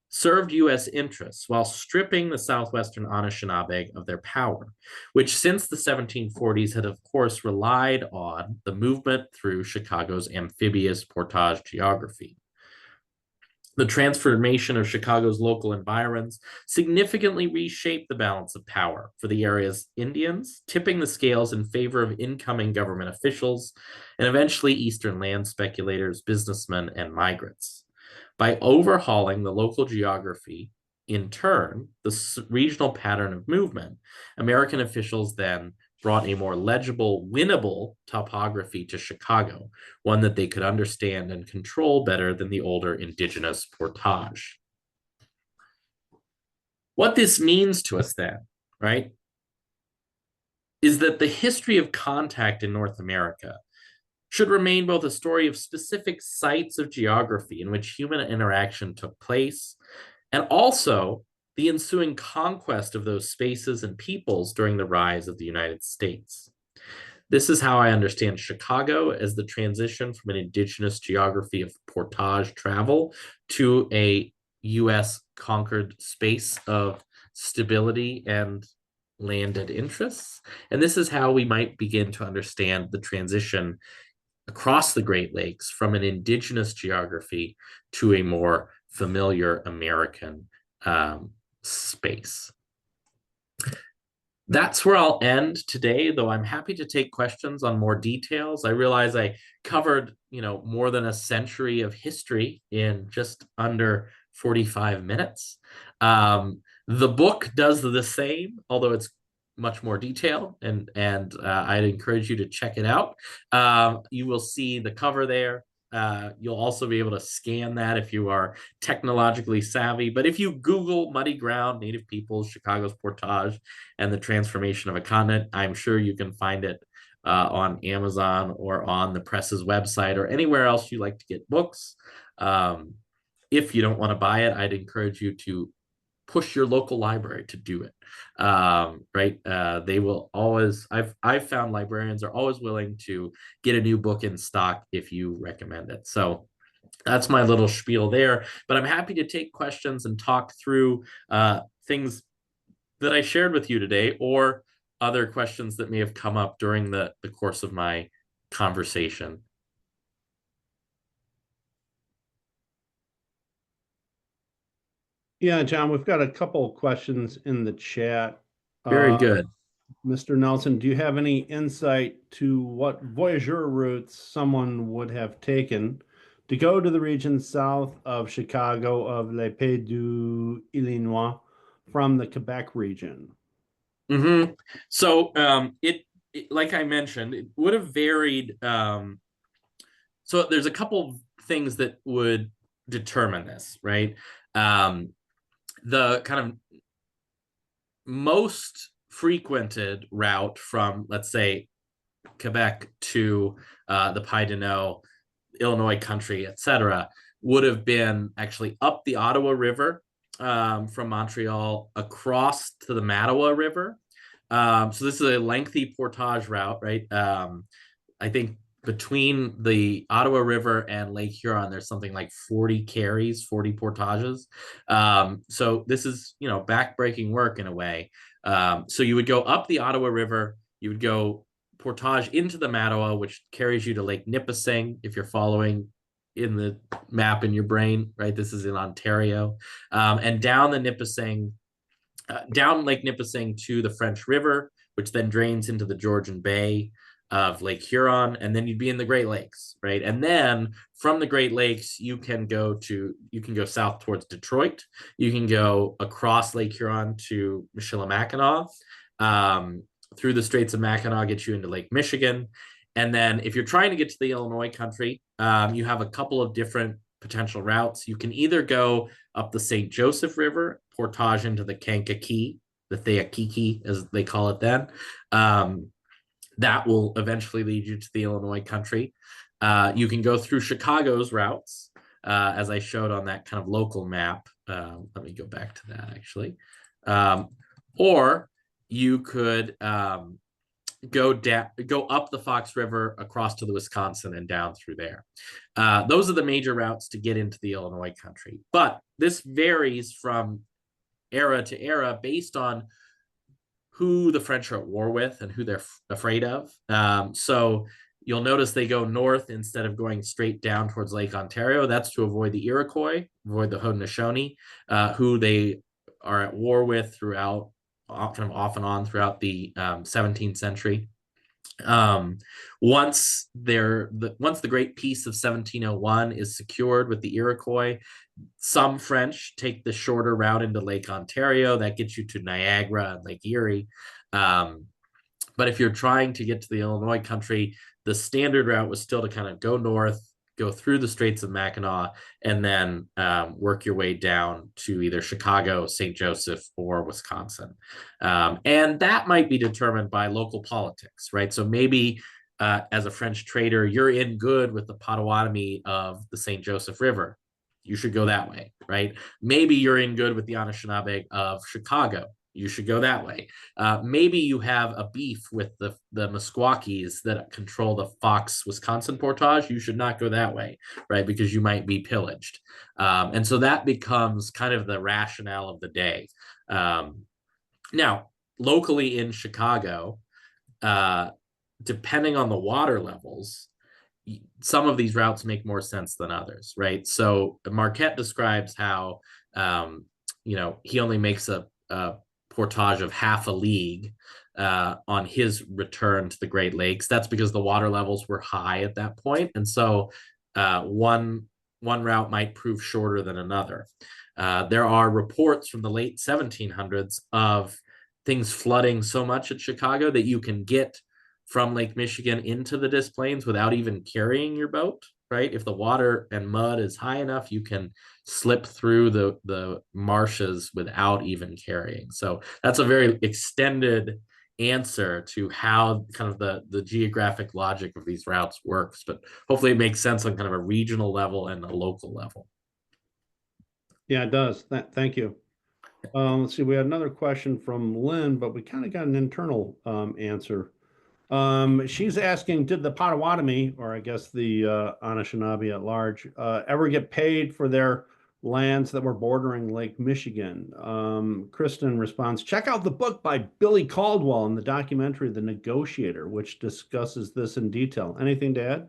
served US interests while stripping the southwestern Anishinaabe of their power, which since the 1740s had of course relied on the movement through Chicago's amphibious portage geography. The transformation of Chicago's local environs significantly reshaped the balance of power for the area's Indians, tipping the scales in favor of incoming government officials and eventually Eastern land speculators, businessmen, and migrants. By overhauling the local geography, in turn, the regional pattern of movement, American officials then brought a more legible, winnable topography to Chicago, one that they could understand and control better than the older indigenous portage. What this means to us then, right, is that the history of contact in North America should remain both a story of specific sites of geography in which human interaction took place, and also the ensuing conquest of those spaces and peoples during the rise of the United States. This is how I understand Chicago, as the transition from an indigenous geography of portage travel to a US conquered space of stability and landed interests. And this is how we might begin to understand the transition across the Great Lakes from an indigenous geography to a more familiar American space. That's where I'll end today, though I'm happy to take questions on more details. I realize I covered, more than a century of history in just under 45 minutes. The book does the same, although it's much more detail, and I'd encourage you to check it out. You will see the cover there. You'll also be able to scan that if you are technologically savvy. But if you Google Muddy Ground, Native Peoples, Chicago's Portage, and the Transformation of a Continent, I'm sure you can find it on Amazon or on the press's website or anywhere else you like to get books. If you don't want to buy it, I'd encourage you to push your local library to do it. Right? They will always, I've found librarians are always willing to get a new book in stock if you recommend it. So that's my little spiel there, but I'm happy to take questions and talk through things that I shared with you today, or other questions that may have come up during the course of my conversation. Yeah, John, we've got a couple of questions in the chat. Very good. Mr. Nelson, do you have any insight to what voyageur routes someone would have taken to go to the region south of Chicago of Les Pays du Illinois from the Quebec region? Mm-hmm. So it, like I mentioned, it would have varied. So there's a couple things that would determine this, right? The kind of most frequented route from, let's say, Quebec to the Pi-de-No, Illinois country, etc., would have been actually up the Ottawa River from Montreal across to the Mattawa River, So this is a lengthy portage route, right? I think between the Ottawa River and Lake Huron, there's something like 40 carries, 40 portages. So this is, backbreaking work in a way. So you would go up the Ottawa River, you would go portage into the Mattawa, which carries you to Lake Nipissing, if you're following in the map in your brain, right? This is in Ontario. And down the Nipissing, down Lake Nipissing to the French River, which then drains into the Georgian Bay of Lake Huron, and then you'd be in the Great Lakes, right? And then from the Great Lakes, you can go south towards Detroit. You can go across Lake Huron to Michilimackinac, through the Straits of Mackinac, get you into Lake Michigan. And then if you're trying to get to the Illinois country, you have a couple of different potential routes. You can either go up the St. Joseph River, portage into the Kankakee, the Theakiki, as they call it then. That will eventually lead you to the Illinois country. You can go through Chicago's routes, as I showed on that kind of local map. Let me go back to that actually. Or you could go up the Fox River across to the Wisconsin and down through there. Those are the major routes to get into the Illinois country. But this varies from era to era based on who the French are at war with and who they're afraid of. So you'll notice they go north instead of going straight down towards Lake Ontario. That's to avoid the Iroquois, avoid the Haudenosaunee, who they are at war with throughout, kind of off and on throughout the 17th century. Once the Great Peace of 1701 is secured with the Iroquois, some French take the shorter route into Lake Ontario. That gets you to Niagara and Lake Erie. But if you're trying to get to the Illinois country, the standard route was still to kind of go north, go through the Straits of Mackinac, and then work your way down to either Chicago, St. Joseph, or Wisconsin. And that might be determined by local politics, right? So maybe as a French trader, you're in good with the Potawatomi of the St. Joseph River. You should go that way, right? Maybe you're in good with the Anishinaabe of Chicago. You should go that way. Maybe you have a beef with the Meskwakis that control the Fox, Wisconsin portage. You should not go that way, right? Because you might be pillaged. And so that becomes kind of the rationale of the day. Now, locally in Chicago, depending on the water levels, some of these routes make more sense than others, right? So Marquette describes how, he only makes a portage of half a league on his return to the Great Lakes. That's because the water levels were high at that point. And so one route might prove shorter than another. There are reports from the late 1700s of things flooding so much at Chicago that you can get from Lake Michigan into the Des Plaines without even carrying your boat, right? If the water and mud is high enough, you can slip through the marshes without even carrying. So that's a very extended answer to how kind of the geographic logic of these routes works, but hopefully it makes sense on kind of a regional level and a local level. Yeah, it does. Thank you. Let's see, we had another question from Lynn, but we kind of got an internal answer. She's asking, did the Potawatomi, or I guess the Anishinaabe at large, ever get paid for their lands that were bordering Lake Michigan? Kristen responds, check out the book by Billy Caldwell and the documentary The Negotiator, which discusses this in detail. Anything to add?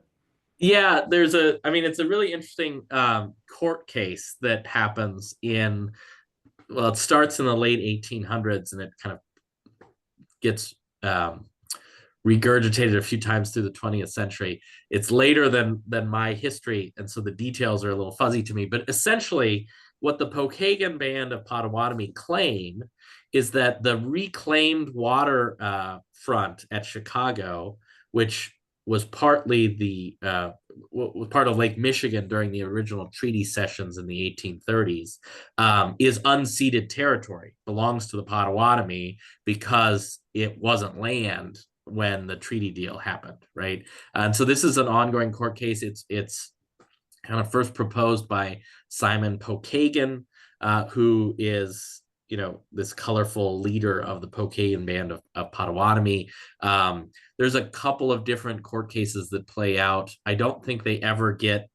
Yeah, it's a really interesting court case that happens it starts in the late 1800s and it kind of gets regurgitated a few times through the 20th century. It's later than my history, and so the details are a little fuzzy to me. But essentially, what the Pokagon Band of Potawatomi claim is that the reclaimed water front at Chicago, which was partly was part of Lake Michigan during the original treaty sessions in the 1830s, is unceded territory, belongs to the Potawatomi because it wasn't land when the treaty deal happened, right? And so this is an ongoing court case. It's kind of first proposed by Simon Pokagon, who is this colorful leader of the Pocahontas band of Potawatomi. There's a couple of different court cases that play out. I don't think they ever get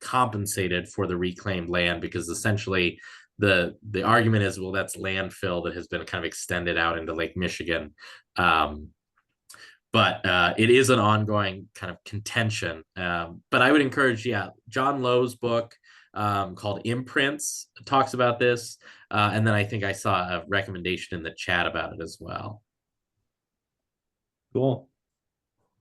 compensated for the reclaimed land, because essentially the argument is, well, that's landfill that has been kind of extended out into Lake Michigan. But it is an ongoing kind of contention. But I would encourage, John Lowe's book called Imprints talks about this. And then I think I saw a recommendation in the chat about it as well. Cool.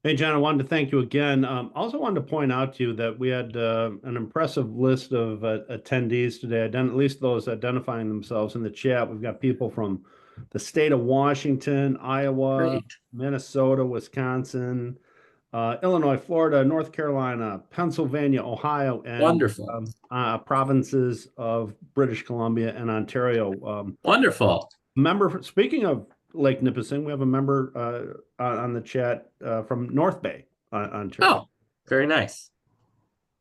Hey, John, I wanted to thank you again. Also wanted to point out to you that we had an impressive list of attendees today, at least those identifying themselves in the chat. We've got people from the state of Washington, Iowa, Great. Minnesota, Wisconsin, Illinois, Florida, North Carolina, Pennsylvania, Ohio, and Wonderful. Provinces of British Columbia and Ontario. Wonderful. Speaking of Lake Nipissing, we have a member on the chat from North Bay, Ontario. Oh, very nice.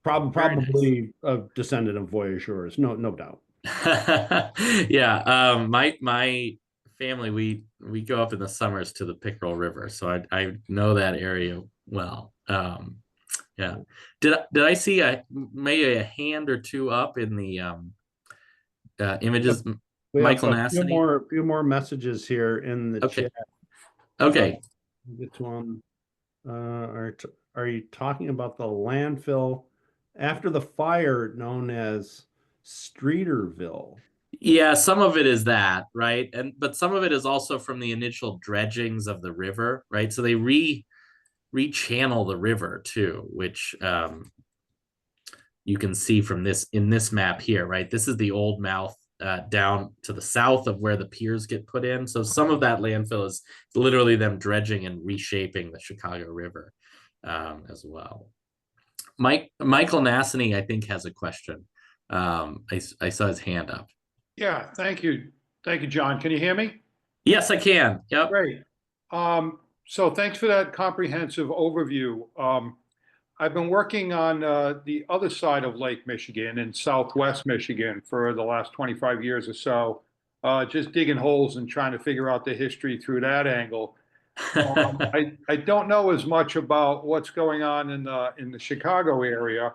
Probably a descendant of voyageurs, no doubt. Yeah, my family, we go up in the summers to the Pickerel River, so I know that area well. Yeah. Did I see maybe a hand or two up in the images? We Michael have a Nassany? few more messages here in the Okay. chat. Okay. Get to them. Are you talking about the landfill after the fire known as Streeterville? Yeah, some of it is that, right? But some of it is also from the initial dredgings of the river, right? So they rechannel the river too, which you can see from in this map here, right? This is the old mouth down to the south of where the piers get put in. So some of that landfill is literally them dredging and reshaping the Chicago River as well. Michael Nassany, I think, has a question. I saw his hand up. Yeah, thank you. Thank you, John. Can you hear me? Yes, I can. Yep. Great. So thanks for that comprehensive overview. I've been working on the other side of Lake Michigan in Southwest Michigan for the last 25 years or so, just digging holes and trying to figure out the history through that angle. I don't know as much about what's going on in the Chicago area.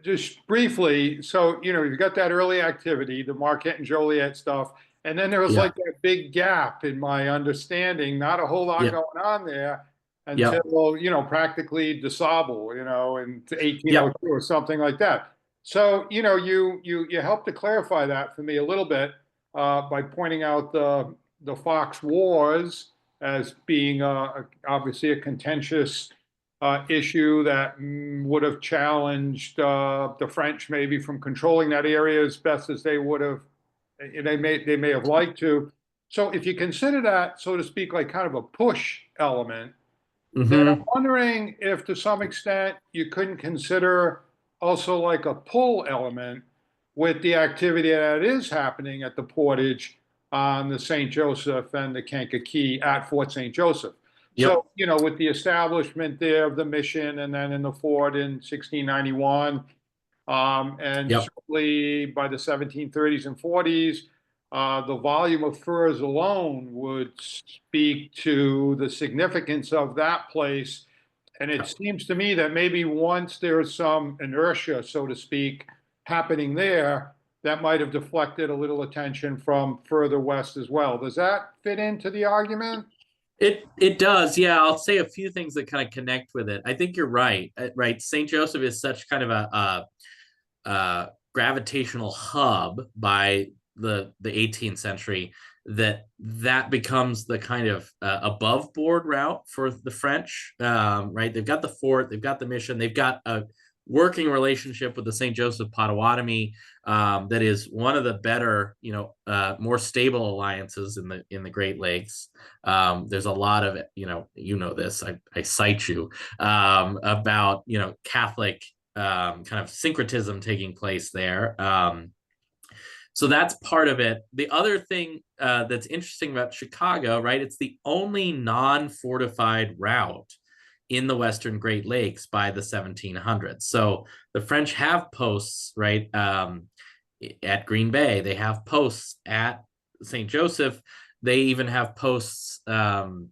Just briefly, so you've got that early activity, the Marquette and Joliet stuff, and then there was like that big gap in my understanding, not a whole lot going on there until practically DeSable, in 1802 or something like that. So you helped to clarify that for me a little bit by pointing out the Fox Wars as being obviously a contentious issue that would have challenged the French maybe from controlling that area as best as they would have, they may have liked to. So if you consider that, so to speak, like kind of a push element, then I'm wondering if to some extent you couldn't consider also like a pull element with the activity that is happening at the Portage on the St. Joseph and the Kankakee at Fort St. Joseph. So, with the establishment there of the mission and then in the fort in 1691, and certainly by the 1730s and 40s, the volume of furs alone would speak to the significance of that place. And it seems to me that maybe once there's some inertia, so to speak, happening there, that might have deflected a little attention from further west as well. Does that fit into the argument? It does, yeah. I'll say a few things that kind of connect with it. I think you're right. Right, St. Joseph is such kind of a gravitational hub by the 18th century that becomes the kind of above board route for the French. Right, they've got the fort, they've got the mission, they've got a working relationship with the St. Joseph Potawatomi that is one of the better, more stable alliances in the Great Lakes. There's a lot of this. I cite you about Catholic kind of syncretism taking place there. So that's part of it. The other thing that's interesting about Chicago, right? It's the only non-fortified route in the Western Great Lakes by the 1700s. So the French have posts, right, at Green Bay. They have posts at St. Joseph. They even have posts, along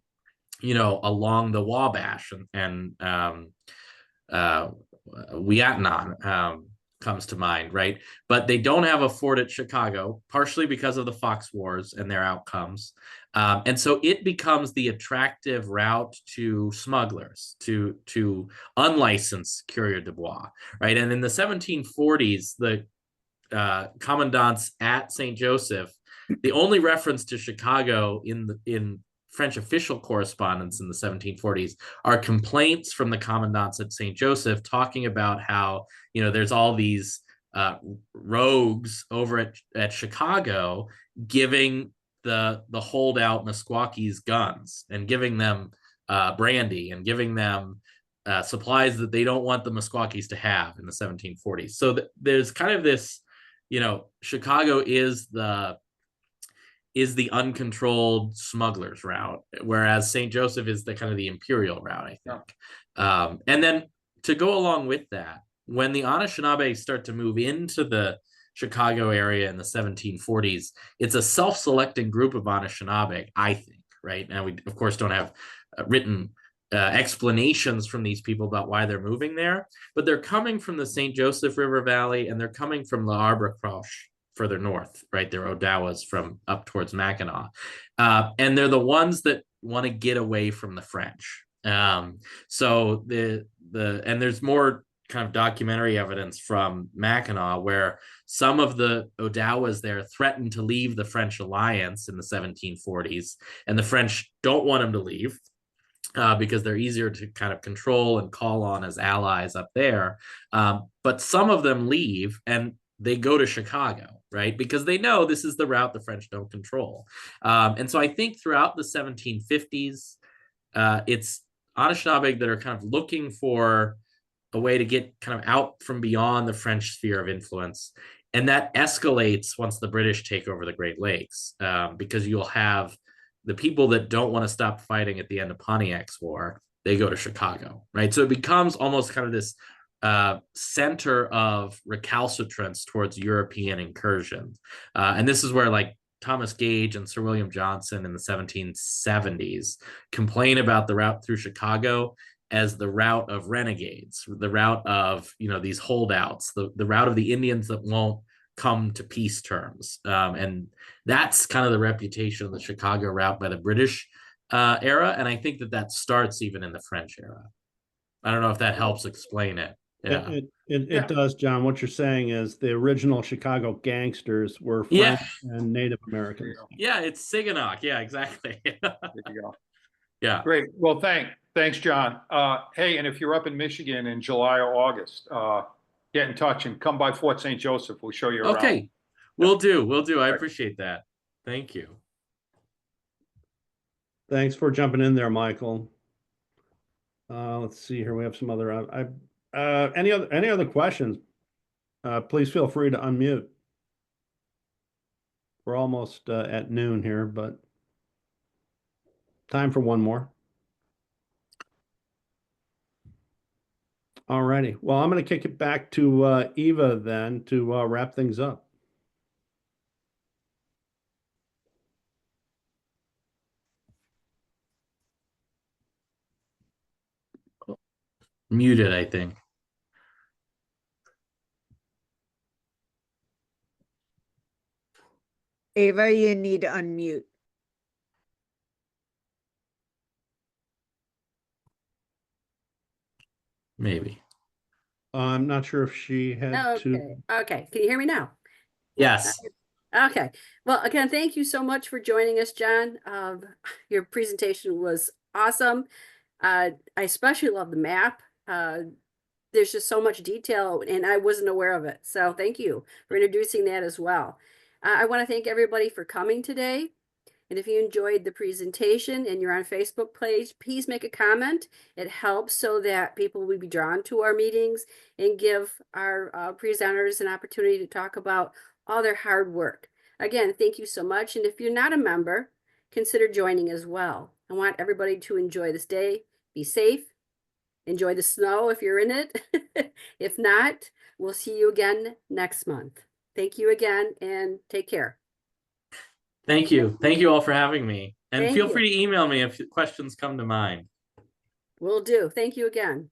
the Wabash and Weatnon comes to mind, right? But they don't have a fort at Chicago, partially because of the Fox Wars and their outcomes. And so it becomes the attractive route to smugglers, to unlicensed coureur de bois, right? And in the 1740s, the commandants at St. Joseph, the only reference to Chicago in French official correspondence in the 1740s are complaints from the commandants at St. Joseph talking about how, there's all these rogues over at Chicago giving the holdout Meskwakis guns and giving them brandy and giving them supplies that they don't want the Meskwakis to have in the 1740s. So there's kind of this, Chicago is the uncontrolled smugglers route, whereas St. Joseph is the kind of the imperial route, I think. And then to go along with that, when the Anishinaabe start to move into the Chicago area in the 1740s, it's a self-selecting group of Anishinaabe, I think, right? Now, we, of course, don't have written explanations from these people about why they're moving there, but they're coming from the St. Joseph River Valley, and they're coming from L'Arbre Croche further north, right? They're Odawas from up towards Mackinac. And they're the ones that want to get away from the French. So and there's more kind of documentary evidence from Mackinac where some of the Odawas there threatened to leave the French alliance in the 1740s, and the French don't want them to leave. Because they're easier to kind of control and call on as allies up there. But some of them leave and they go to Chicago, right? Because they know this is the route the French don't control. And so I think throughout the 1750s, it's Anishinaabe that are kind of looking for a way to get kind of out from beyond the French sphere of influence. And that escalates once the British take over the Great Lakes, because you'll have the people that don't want to stop fighting at the end of Pontiac's War, they go to Chicago, right? So it becomes almost kind of this center of recalcitrance towards European incursion. And this is where like Thomas Gage and Sir William Johnson in the 1770s complain about the route through Chicago as the route of renegades, the route of, these holdouts, the route of the Indians that won't come to peace terms. And that's kind of the reputation of the Chicago route by the British era. And I think that starts even in the French era. I don't know if that helps explain it. Yeah. It does, John. What you're saying is the original Chicago gangsters were French and Native Americans. Yeah, it's Siganak. Yeah, exactly. There you go. Yeah. Great. Well, thanks, John. Hey, and if you're up in Michigan in July or August, get in touch and come by Fort St. Joseph. We'll show you around. Okay. We'll do. I appreciate that. Thank you. Thanks for jumping in there, Michael. Let's see here. We have some other. Any other questions? Please feel free to unmute. We're almost at noon here, but time for one more. All righty. Well, I'm going to kick it back to Eva then to wrap things up. Muted, I think. Ava, you need to unmute. Maybe. I'm not sure if she had to. Okay. Can you hear me now? Yes. Okay. Well, again, thank you so much for joining us, John. Your presentation was awesome. I especially love the map. There's just so much detail and I wasn't aware of it. So thank you for introducing that as well. I want to thank everybody for coming today. And if you enjoyed the presentation and you're on Facebook page, please make a comment. It helps so that people will be drawn to our meetings and give our presenters an opportunity to talk about all their hard work. Again, thank you so much. And if you're not a member, consider joining as well. I want everybody to enjoy this day, be safe, enjoy the snow if you're in it. If not, we'll see you again next month. Thank you again and take care. Thank you. Thank you all for having me. And Thank feel you. free to email me if questions come to mind. Will do. Thank you again.